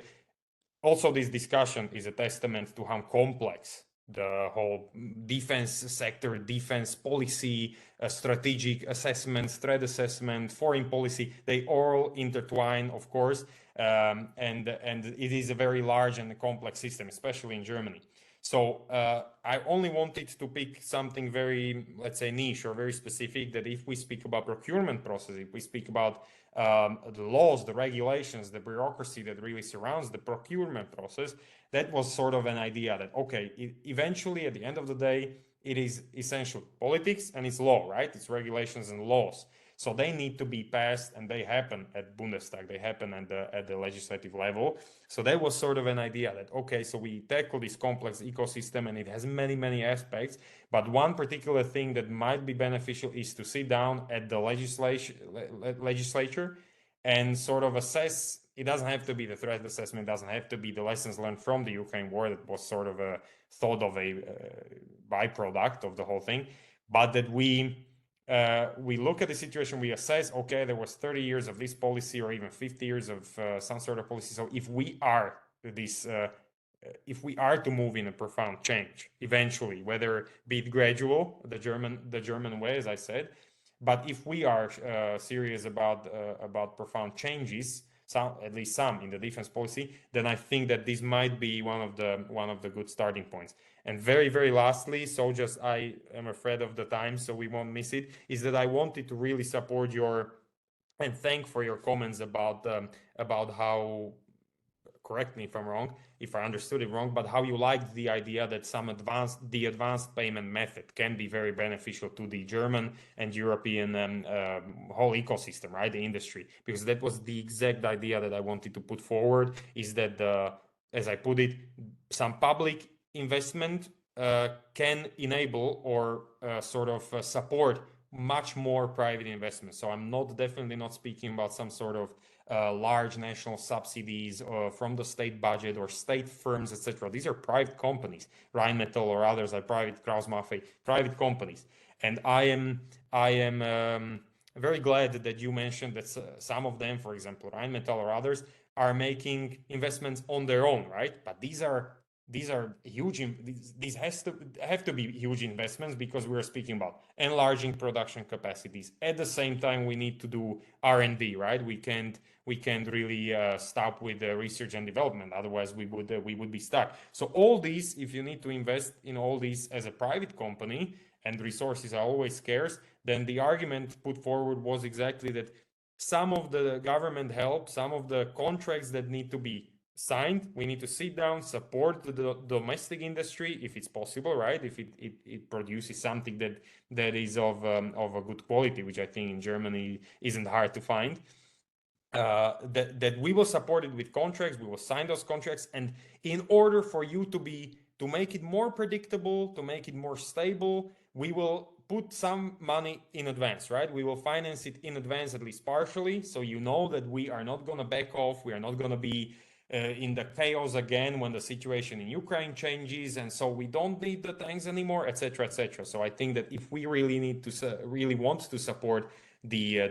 also this discussion is a testament to how complex the whole defense sector, defense policy, strategic assessment, threat assessment, foreign policy, they all intertwine, of course, and it is a very large and complex system, especially in Germany. So I only wanted to pick something very, let's say, niche or very specific, that if we speak about procurement process, if we speak about the laws, the regulations, the bureaucracy that really surrounds the procurement process, that was sort of an idea that, okay, eventually at the end of the day, it is essentially politics and it's law, right? It's regulations and laws. So they need to be passed, and they happen at Bundestag, they happen at the legislative level. So that was sort of an idea that, okay, so we tackle this complex ecosystem and it has many, many aspects. But one particular thing that might be beneficial is to sit down at the legislature and sort of assess. It doesn't have to be the threat assessment, doesn't have to be the lessons learned from the Ukraine war, that was sort of a thought of a byproduct of the whole thing, but that we look at the situation, we assess, okay, there was 30 years of this policy or even 50 years of some sort of policy. So if we are to move in a profound change eventually, whether be it gradual, the German way, as I said, but if we are serious about profound changes, at least some in the defense policy, then I think that this might be one of the good starting points. And very, very lastly, so just I am afraid of the time, so we won't miss it, is that I wanted to really support and thank for your comments about how correct me if I'm wrong, if I understood it wrong, but how you liked the idea that the advanced payment method can be very beneficial to the German and European whole ecosystem, right? The industry, because that was the exact idea that I wanted to put forward, is that as I put it, some public investment can enable or support much more private investment. So I'm definitely not speaking about some sort of large national subsidies from the state budget or state firms, etc. These are private companies. Rheinmetall or others are private, Krauss-Maffei, private companies. And I am very glad that you mentioned that some of them, for example, Rheinmetall or others, are making investments on their own, right? But these are huge. These have to be huge investments, because we are speaking about enlarging production capacities. At the same time, we need to do R&D, right? We can't really stop with research and development. Otherwise, we would be stuck. So all these, if you need to invest in all these as a private company, and resources are always scarce, then the argument put forward was exactly that some of the government help, some of the contracts that need to be signed, we need to sit down, support the domestic industry if it's possible, right? If it produces something that is of a good quality, which I think in Germany isn't hard to find. That we will support it with contracts, we will sign those contracts, and in order for you to make it more predictable, to make it more stable, we will put some money in advance, right? We will finance it in advance, at least partially, so you know that we are not going to back off, we are not going to be in the chaos again when the situation in Ukraine changes, and so we don't need the tanks anymore, etc., etc. So I think that if we really want to support the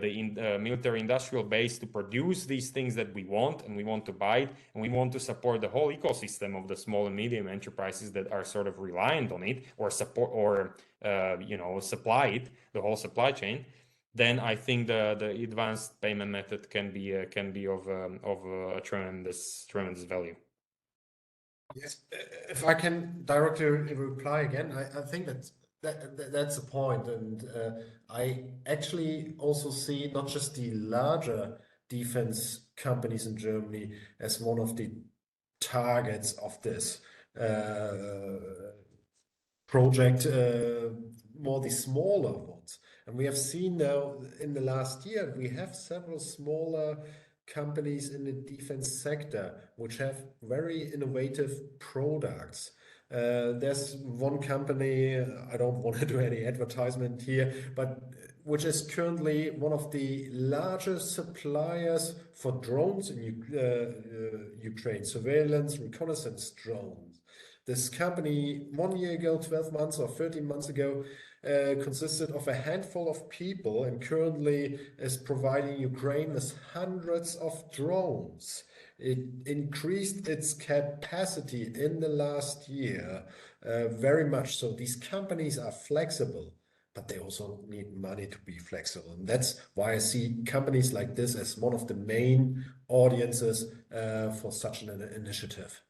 military industrial base to produce these things that we want, and we want to buy it, and we want to support the whole ecosystem of the small and medium enterprises that are sort of reliant on it, or support, or supply it, the whole supply chain, then I think the advanced payment method can be of a tremendous value. Yes, if I can directly reply again, I think that's the point, and I actually also see not just the larger defense companies in Germany as one of the targets of this project, more the smaller ones. And we have seen now in the last year, we have several smaller companies in the defense sector which have very innovative products. There's one company, I don't want to do any advertisement here, but which is currently one of the largest suppliers for drones in Ukraine, surveillance, reconnaissance drones. This company 1 year ago, 12 months or 13 months ago, consisted of a handful of people, and currently is providing Ukraine with hundreds of drones. It increased its capacity in the last year very much. So these companies are flexible, but they also need money to be flexible. And that's why I see companies like this as one of the main audiences for such an initiative.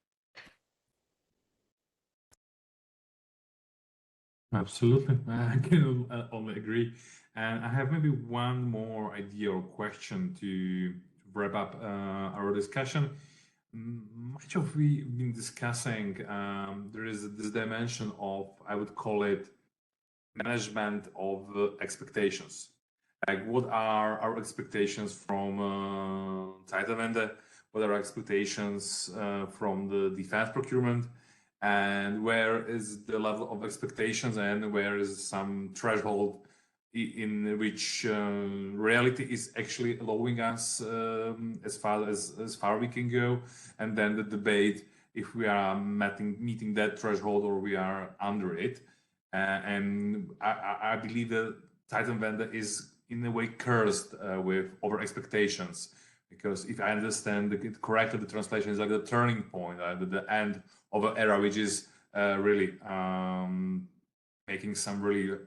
Absolutely, I can only agree. And I have maybe one more idea or question to wrap up our discussion. Much of we've been discussing, there is this dimension of, I would call it, management of expectations. Like, what are our expectations from Zeitenwende? What are our expectations from the defense procurement? And where is the level of expectations, and where is some threshold in which reality is actually allowing us as far we can go, and then the debate if we are meeting that threshold or we are under it. And I believe that Zeitenwende is in a way cursed with over expectations, because if I understand it correctly, the translation is like the turning point, the end of an era, which is really making some really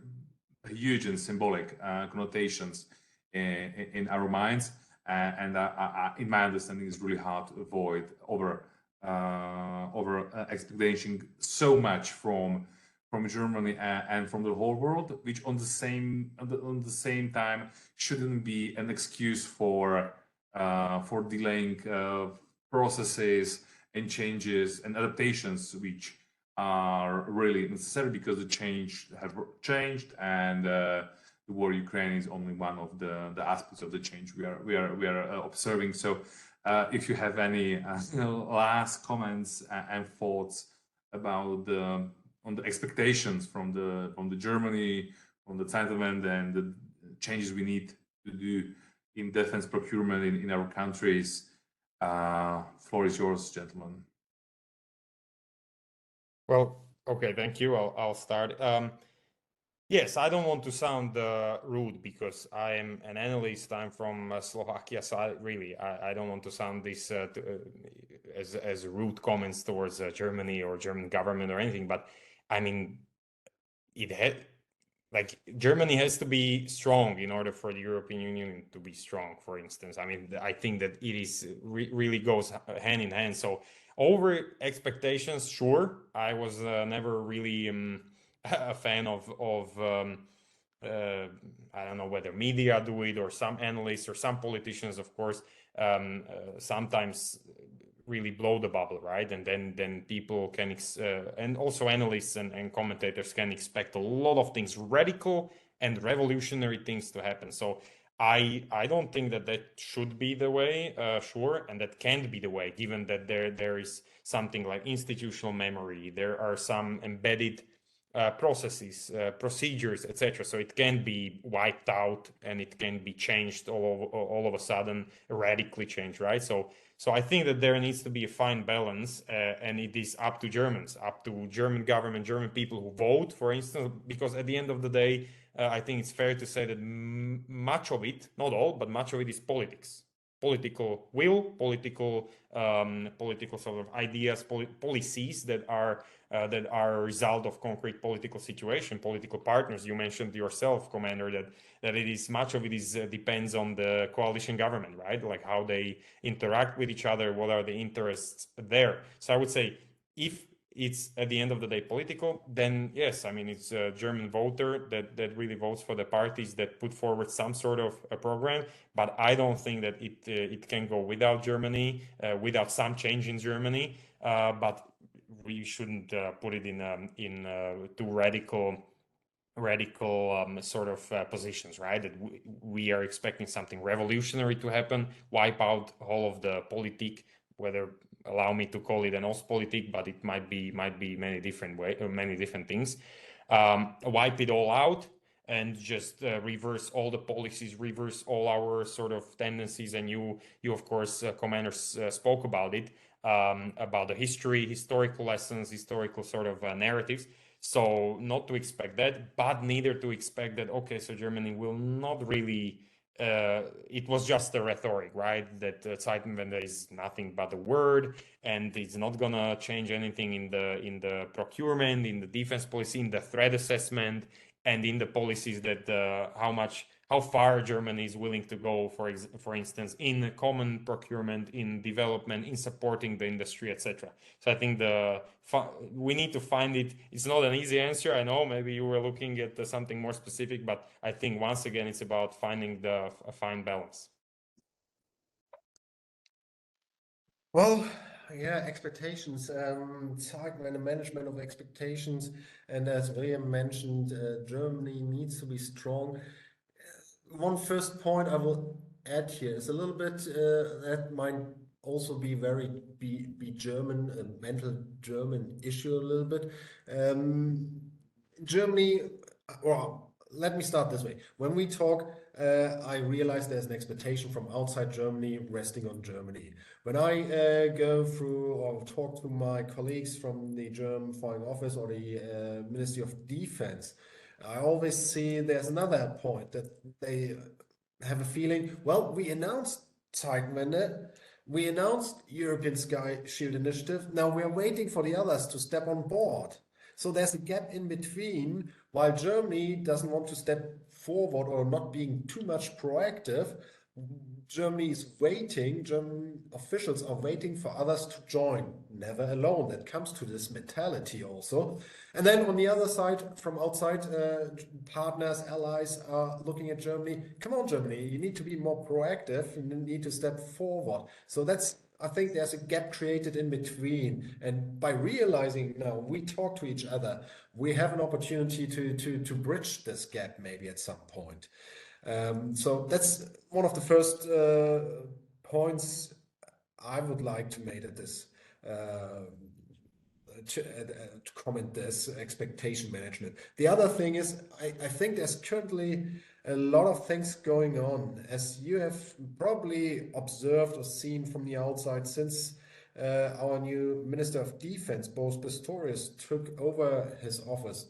huge and symbolic connotations in our minds, and in my understanding, it's really hard to avoid over expectation so much from Germany and from the whole world, which on the same time shouldn't be an excuse for delaying processes and changes and adaptations which are really necessary because the change have changed, and the war in Ukraine is only one of the aspects of the change we are observing. So if you have any last comments and thoughts about the expectations from the Germany, from the Zeitenwende, and the changes we need to do in defense procurement in our countries, floor is yours, gentlemen. Well, okay, thank you. I'll start. Yes, I don't want to sound rude because I am an analyst. I'm from Slovakia, so I don't want to sound this as rude comments towards Germany or German government or anything. But I mean, Germany has to be strong in order for the European Union to be strong. For instance, I mean, I think that it is really goes hand in hand. So over expectations, sure. I was never really a fan of I don't know whether media do it or some analysts or some politicians, of course, sometimes really blow the bubble, right? And then people can and also analysts and commentators can expect a lot of things, radical and revolutionary things to happen. So I don't think that should be the way, sure, and that can't be the way, given that there is something like institutional memory, there are some embedded processes, procedures, etc. So it can be wiped out and it can be changed all of a sudden, radically changed, right? So I think that there needs to be a fine balance, and it is up to Germans, up to German government, German people who vote, for instance, because at the end of the day, I think it's fair to say that much of it, not all, but much of it is politics, political will, political sort of ideas, policies that are a result of concrete political situation, political partners. You mentioned yourself, Commander, that it is much of it is depends on the coalition government, right? Like how they interact with each other, what are the interests there. So I would say if it's at the end of the day political, then yes, I mean, it's a German voter that really votes for the parties that put forward some sort of a program. But I don't think that it can go without Germany, without some change in Germany. But we shouldn't put it in too radical sort of positions, right? That we are expecting something revolutionary to happen, wipe out all of the politique, whether allow me to call it an Ostpolitik, but it might be many different things. Wipe it all out and just reverse all the policies, reverse all our sort of tendencies. And you of course, commanders, spoke about it, about the historical lessons, historical sort of narratives. So not to expect that, but neither to expect that, okay, so Germany will not really it was just a rhetoric, right? That Zeitenwende is nothing but a word, and it's not gonna change anything in the procurement, in the defense policy, in the threat assessment, and in the policies that how far Germany is willing to go, for instance, in common procurement, in development, in supporting the industry, etc. So I think we need to find it. It's not an easy answer. I know maybe you were looking at something more specific, but I think once again, it's about finding a fine balance. Well, yeah, expectations, Zeitenwende, management of expectations, and as William mentioned, Germany needs to be strong. One first point I will add here is a little bit that might also be be German, a mental German issue a little bit. Germany, well, let me start this way. When we talk, I realize there's an expectation from outside Germany resting on Germany. When I go through or talk to my colleagues from the German Foreign Office or the Ministry of Defense, I always see there's another point that they have a feeling, well, we announced Zeitenwende, we announced European Sky Shield Initiative, now we're waiting for the others to step on board. So there's a gap in between, while Germany doesn't want to step forward or not being too much proactive, Germany is waiting, German officials are waiting for others to join, never alone. That comes to this mentality also. And then on the other side, from outside, partners, allies are looking at Germany. Come on, Germany, you need to be more proactive, you need to step forward. So that's, I think there's a gap created in between. And by realizing now we talk to each other, we have an opportunity to bridge this gap maybe at some point. So that's one of the first points I would like to make at this, to comment this expectation management. The other thing is, I think there's currently a lot of things going on, as you have probably observed or seen from the outside since our new Minister of Defense, Boris Pistorius, took over his office.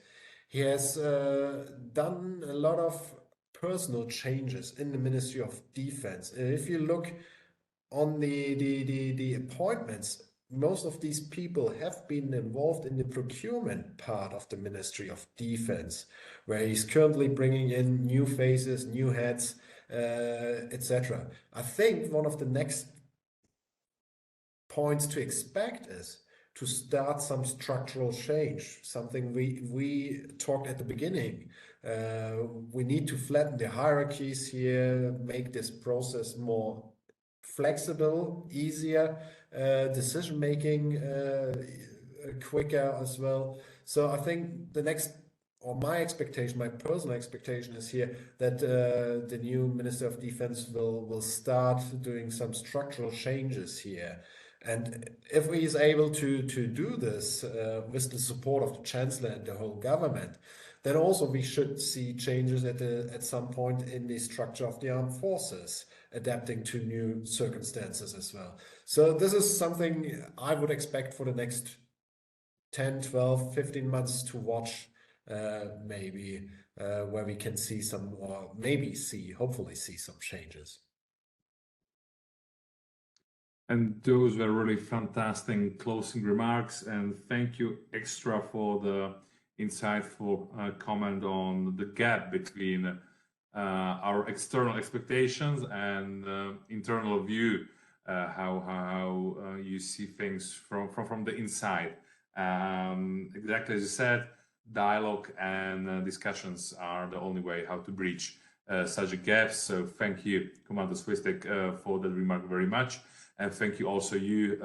He has done a lot of personal changes in the Ministry of Defense. If you look on the appointments, most of these people have been involved in the procurement part of the Ministry of Defense, where he's currently bringing in new faces, new heads, etc. I think one of the next points to expect is to start some structural change, something we talked at the beginning. We need to flatten the hierarchies here, make this process more flexible, easier, decision-making quicker as well. So I think the next, or my expectation, my personal expectation is here that the new Minister of Defense will start doing some structural changes here. And if he is able to do this with the support of the Chancellor and the whole government, then also we should see changes at some point in the structure of the armed forces, adapting to new circumstances as well. So this is something I would expect for the next 10, 12, 15 months to watch, maybe, where we can see some, or maybe hopefully see some changes. And those were really fantastic closing remarks. And thank you extra for the insightful comment on the gap between our external expectations and internal view, how you see things from the inside. Exactly as you said, dialogue and discussions are the only way how to bridge such a gap. So thank you, Commander Swistek, for that remark very much. And thank you also you,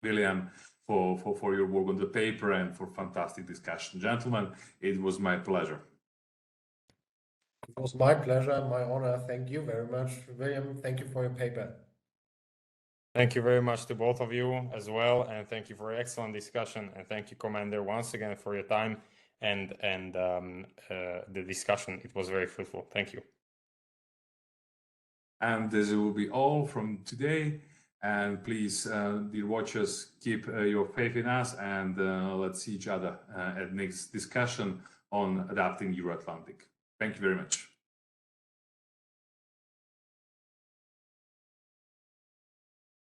Viliam, for your work on the paper and for fantastic discussion. Gentlemen, it was my pleasure. It was my pleasure, my honor. Thank you very much. William, thank you for your paper. Thank you very much to both of you as well. And thank you for your excellent discussion. And thank you, Commander, once again for your time and the discussion. It was very fruitful. Thank you. And this will be all from today. And please, dear watchers, keep your faith in us, and let's see each other at next discussion on adapting Euro-Atlantic. Thank you very much.